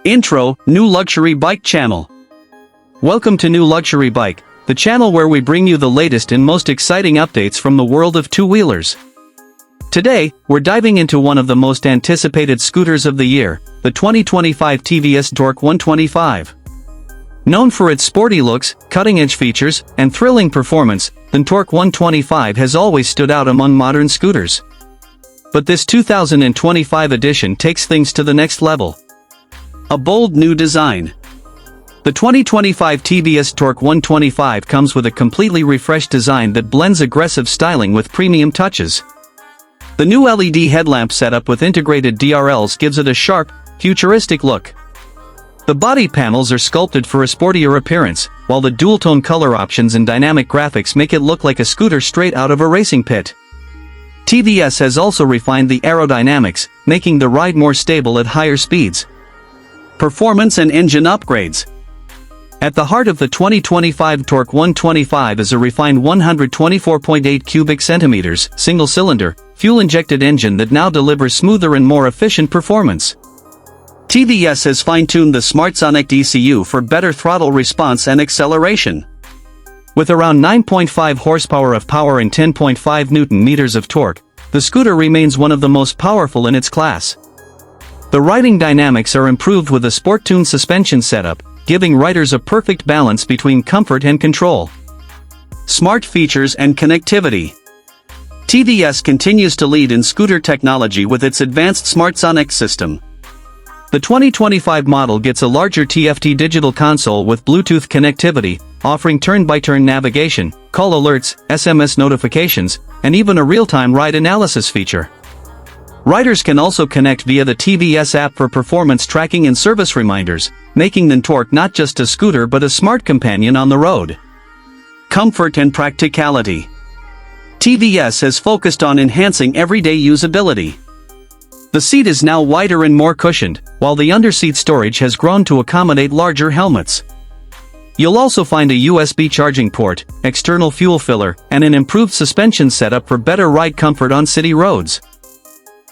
Intro, New Luxury Bike Channel. Welcome to New Luxury Bike, the channel where we bring you the latest and most exciting updates from the world of two-wheelers. Today, we're diving into one of the most anticipated scooters of the year, the 2025 TVS Ntorq 125. Known for its sporty looks, cutting-edge features, and thrilling performance, the Ntorq 125 has always stood out among modern scooters. But this 2025 edition takes things to the next level. A bold new design. The 2025 TVS Ntorq 125 comes with a completely refreshed design that blends aggressive styling with premium touches. The new LED headlamp setup with integrated DRLs gives it a sharp, futuristic look. The body panels are sculpted for a sportier appearance, while the dual-tone color options and dynamic graphics make it look like a scooter straight out of a racing pit. TVS has also refined the aerodynamics, making the ride more stable at higher speeds. Performance and engine upgrades. At the heart of the 2025 Ntorq 125 is a refined 124.8 cubic centimeters, single-cylinder, fuel-injected engine that now delivers smoother and more efficient performance. TVS has fine-tuned the SmartSonic ECU for better throttle response and acceleration. With around 9.5 horsepower of power and 10.5 Nm of torque, the scooter remains one of the most powerful in its class. The riding dynamics are improved with a sport-tuned suspension setup, giving riders a perfect balance between comfort and control. Smart features and connectivity. TVS continues to lead in scooter technology with its advanced SmartSonic system. The 2025 model gets a larger TFT digital console with Bluetooth connectivity, offering turn-by-turn navigation, call alerts, SMS notifications, and even a real-time ride analysis feature. Riders can also connect via the TVS app for performance tracking and service reminders, making the Ntorq not just a scooter but a smart companion on the road. Comfort and practicality. TVS has focused on enhancing everyday usability. The seat is now wider and more cushioned, while the underseat storage has grown to accommodate larger helmets. You'll also find a USB charging port, external fuel filler, and an improved suspension setup for better ride comfort on city roads.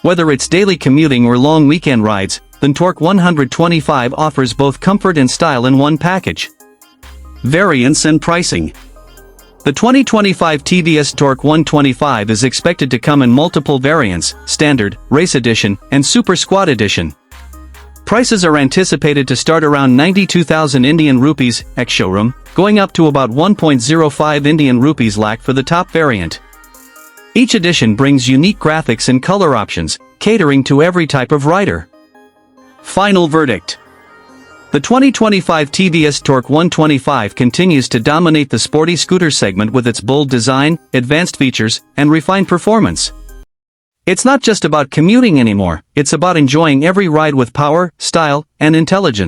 Whether it's daily commuting or long weekend rides, the Ntorq 125 offers both comfort and style in one package. Variants and pricing. The 2025 TVS Ntorq 125 is expected to come in multiple variants: Standard, Race Edition, and Super Squad Edition. Prices are anticipated to start around 92,000 Indian rupees ex-showroom, going up to about 1.05 Indian rupees lakh for the top variant. Each edition brings unique graphics and color options, catering to every type of rider. Final verdict. The 2025 TVS Ntorq 125 continues to dominate the sporty scooter segment with its bold design, advanced features, and refined performance. It's not just about commuting anymore, it's about enjoying every ride with power, style, and intelligence.